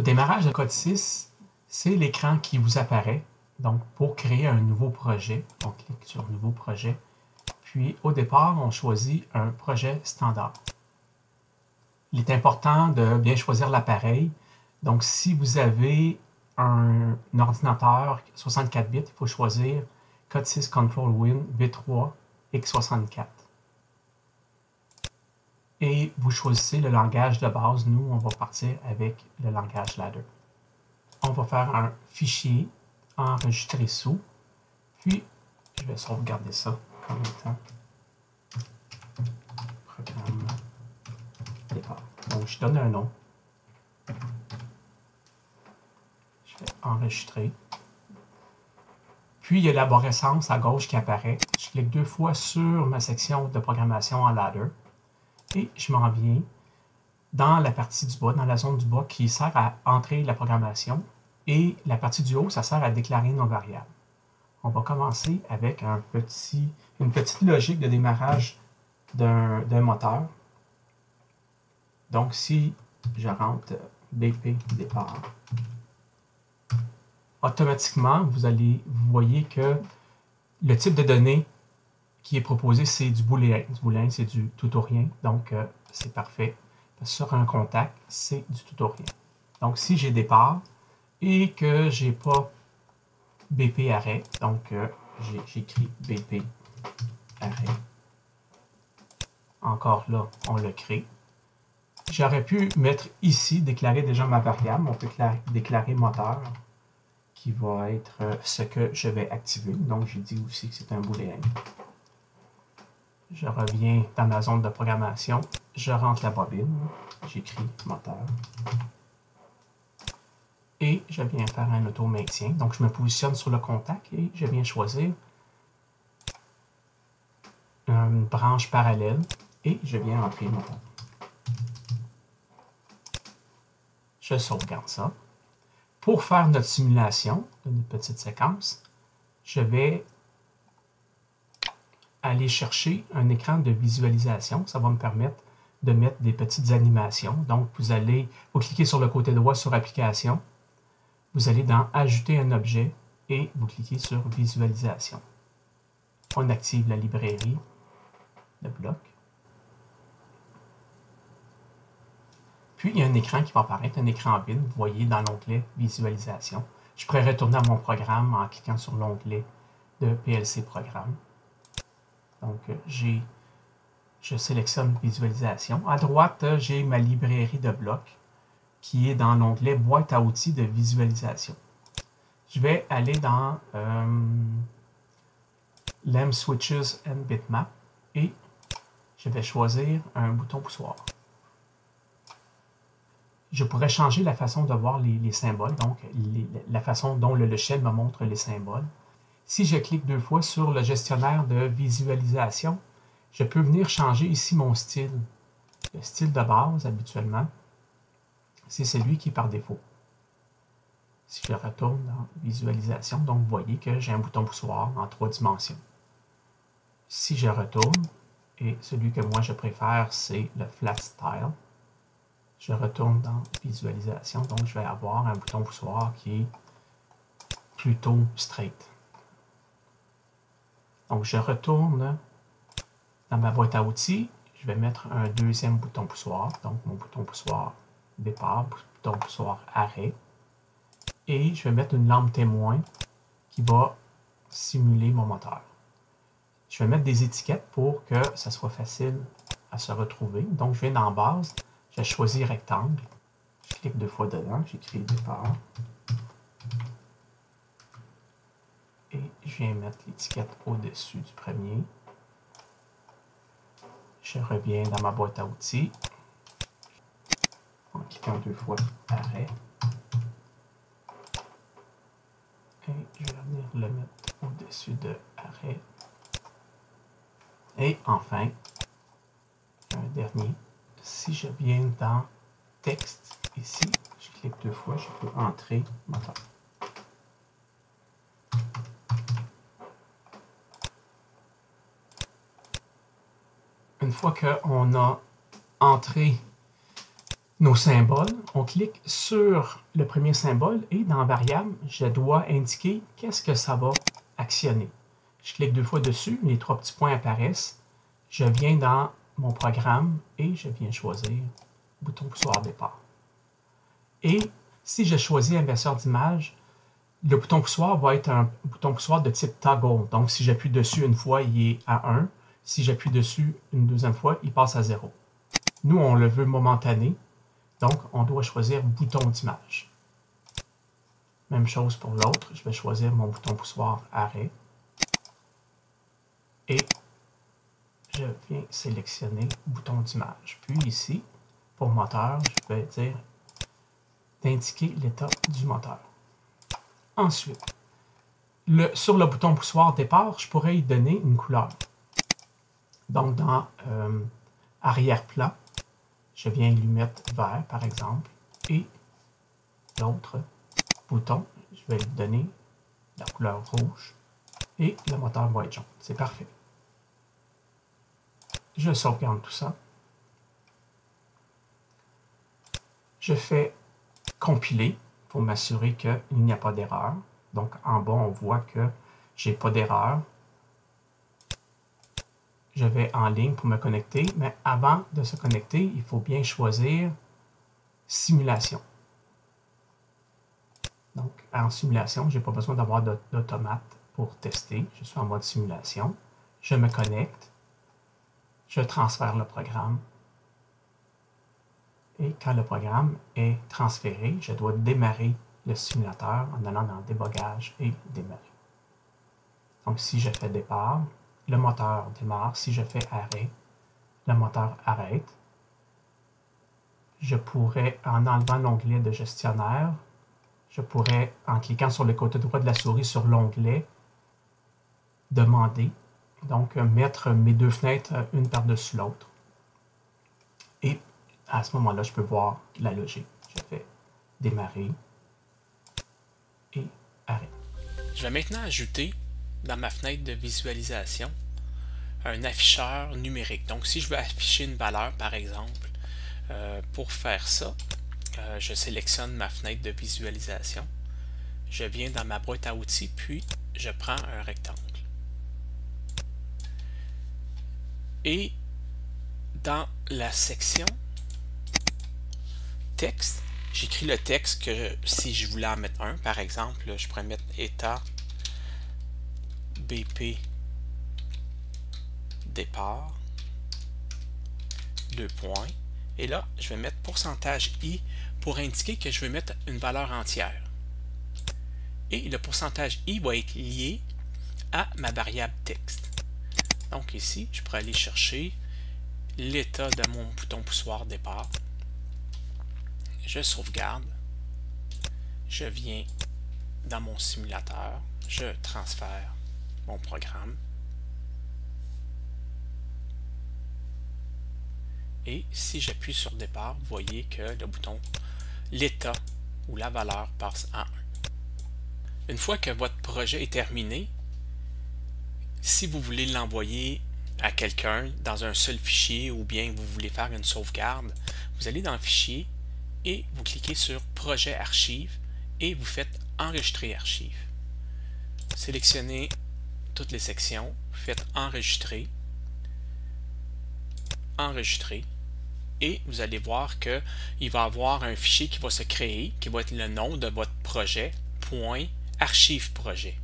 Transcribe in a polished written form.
Au démarrage de code 6, c'est l'écran qui vous apparaît. Donc, pour créer un nouveau projet, on clique sur « Nouveau projet ». Puis, au départ, on choisit un projet standard. Il est important de bien choisir l'appareil. Donc, si vous avez un ordinateur 64 bits, il faut choisir Code 6 Control Win V3 x64. Et vous choisissez le langage de base. Nous, on va partir avec le langage ladder. On va faire un fichier enregistré sous. Puis, je vais sauvegarder ça en même temps. Programme départ. Donc, je donne un nom. Je fais enregistrer. Puis, il y a l'arborescence à gauche qui apparaît. Je clique 2 fois sur ma section de programmation en ladder. Et je m'en viens dans la partie du bas, dans la zone du bas qui sert à entrer la programmation. Et la partie du haut, ça sert à déclarer nos variables. On va commencer avec une petite logique de démarrage d'un moteur. Donc, si je rentre BP départ, automatiquement, vous voyez que le type de données qui est proposé, c'est du booléen. Du booléen, c'est du tout ou rien. Donc, c'est parfait. Sur un contact, c'est du tout ou rien. Donc, si j'ai départ et que je n'ai pas BP arrêt, donc j'écris BP arrêt. Encore là, on le crée. J'aurais pu mettre ici, déclarer déjà ma variable. On peut déclarer moteur, qui va être ce que je vais activer. Donc, j'ai dit aussi que c'est un booléen. Je reviens dans ma zone de programmation. Je rentre la bobine. J'écris moteur. Et je viens faire un auto-maintien. Donc, je me positionne sur le contact et je viens choisir une branche parallèle et je viens entrer le moteur. Je sauvegarde ça. Pour faire notre simulation de notre petite séquence, je vais aller chercher un écran de visualisation. Ça va me permettre de mettre des petites animations. Donc, vous cliquez sur le côté droit sur Application. Vous allez dans Ajouter un objet et vous cliquez sur Visualisation. On active la librairie de blocs. Puis, il y a un écran qui va apparaître, un écran vide, vous voyez dans l'onglet Visualisation. Je pourrais retourner à mon programme en cliquant sur l'onglet de PLC Programme. Donc, je sélectionne Visualisation. À droite, j'ai ma librairie de blocs qui est dans l'onglet Boîte à outils de visualisation. Je vais aller dans LEM Switches and Bitmap et je vais choisir un bouton poussoir. Je pourrais changer la façon de voir les symboles, donc la façon dont le logiciel me montre les symboles. Si je clique 2 fois sur le gestionnaire de visualisation, je peux venir changer ici mon style. Le style de base, habituellement, c'est celui qui est par défaut. Si je retourne dans visualisation, donc vous voyez que j'ai un bouton poussoir en 3 dimensions. Si je retourne, et celui que moi je préfère, c'est le Flat Style, je retourne dans visualisation, donc je vais avoir un bouton poussoir qui est plutôt straight. Donc je retourne dans ma boîte à outils, je vais mettre un deuxième bouton poussoir, donc mon bouton poussoir départ, bouton poussoir arrêt, et je vais mettre une lampe témoin qui va simuler mon moteur. Je vais mettre des étiquettes pour que ça soit facile à se retrouver. Donc je viens dans base, je choisis rectangle, je clique 2 fois dedans, j'écris départ, et je viens mettre l'étiquette au-dessus du premier. Je reviens dans ma boîte à outils, en cliquant 2 fois arrêt, et je vais venir le mettre au-dessus de arrêt, et enfin, un dernier. Si je viens dans texte ici, je clique 2 fois, je peux entrer moteur. Une fois qu'on a entré nos symboles. On clique sur le premier symbole et dans Variable, je dois indiquer qu'est-ce que ça va actionner. Je clique 2 fois dessus, les 3 petits points apparaissent. Je viens dans mon programme et je viens choisir bouton poussoir départ. Et si je choisis inverseur d'image, le bouton poussoir va être un bouton poussoir de type toggle. Donc, si j'appuie dessus une fois, il est à 1. Si j'appuie dessus une deuxième fois, il passe à 0. Nous, on le veut momentané. Donc, on doit choisir bouton d'image. Même chose pour l'autre. Je vais choisir mon bouton poussoir arrêt. Et je viens sélectionner bouton d'image. Puis ici, pour moteur, je vais dire d'indiquer l'état du moteur. Ensuite, sur le bouton poussoir départ, je pourrais y donner une couleur. Donc, dans arrière-plan, je viens lui mettre vert, par exemple, et l'autre bouton, je vais lui donner la couleur rouge, et le moteur va être jaune. C'est parfait. Je sauvegarde tout ça. Je fais compiler pour m'assurer qu'il n'y a pas d'erreur. Donc, en bas, on voit que j'ai pas d'erreur. Je vais en ligne pour me connecter, mais avant de se connecter, il faut bien choisir simulation. Donc, en simulation, je n'ai pas besoin d'avoir d'automate pour tester. Je suis en mode simulation. Je me connecte. Je transfère le programme. Et quand le programme est transféré, je dois démarrer le simulateur en allant dans Débogage et Démarrer. Donc, si je fais départ, le moteur démarre. Si je fais arrêt, le moteur arrête. Je pourrais, en enlevant l'onglet de gestionnaire, je pourrais, en cliquant sur le côté droit de la souris sur l'onglet, demander, donc mettre mes deux fenêtres une par-dessus l'autre. Et à ce moment-là, je peux voir la logique. Je fais démarrer et arrêt. Je vais maintenant ajouter dans ma fenêtre de visualisation un afficheur numérique. Donc, si je veux afficher une valeur, par exemple, pour faire ça, je sélectionne ma fenêtre de visualisation. Je viens dans ma boîte à outils, puis je prends un rectangle. Et dans la section texte, j'écris le texte que si je voulais en mettre un, par exemple, je pourrais mettre état BP départ, 2 points, et là je vais mettre pourcentage %i pour indiquer que je veux mettre une valeur entière. Et le pourcentage %i va être lié à ma variable texte. Donc ici, je pourrais aller chercher l'état de mon bouton poussoir départ. Je sauvegarde. Je viens dans mon simulateur. Je transfère mon programme. Et si j'appuie sur départ, vous voyez que le bouton, l'état ou la valeur passe en 1. Une fois que votre projet est terminé, si vous voulez l'envoyer à quelqu'un dans un seul fichier ou bien vous voulez faire une sauvegarde, vous allez dans le fichier et vous cliquez sur projet archive et vous faites enregistrer archive. Sélectionnez toutes les sections, faites enregistrer, enregistrer, et vous allez voir qu'il va y avoir un fichier qui va se créer, qui va être le nom de votre projet, .archive projet.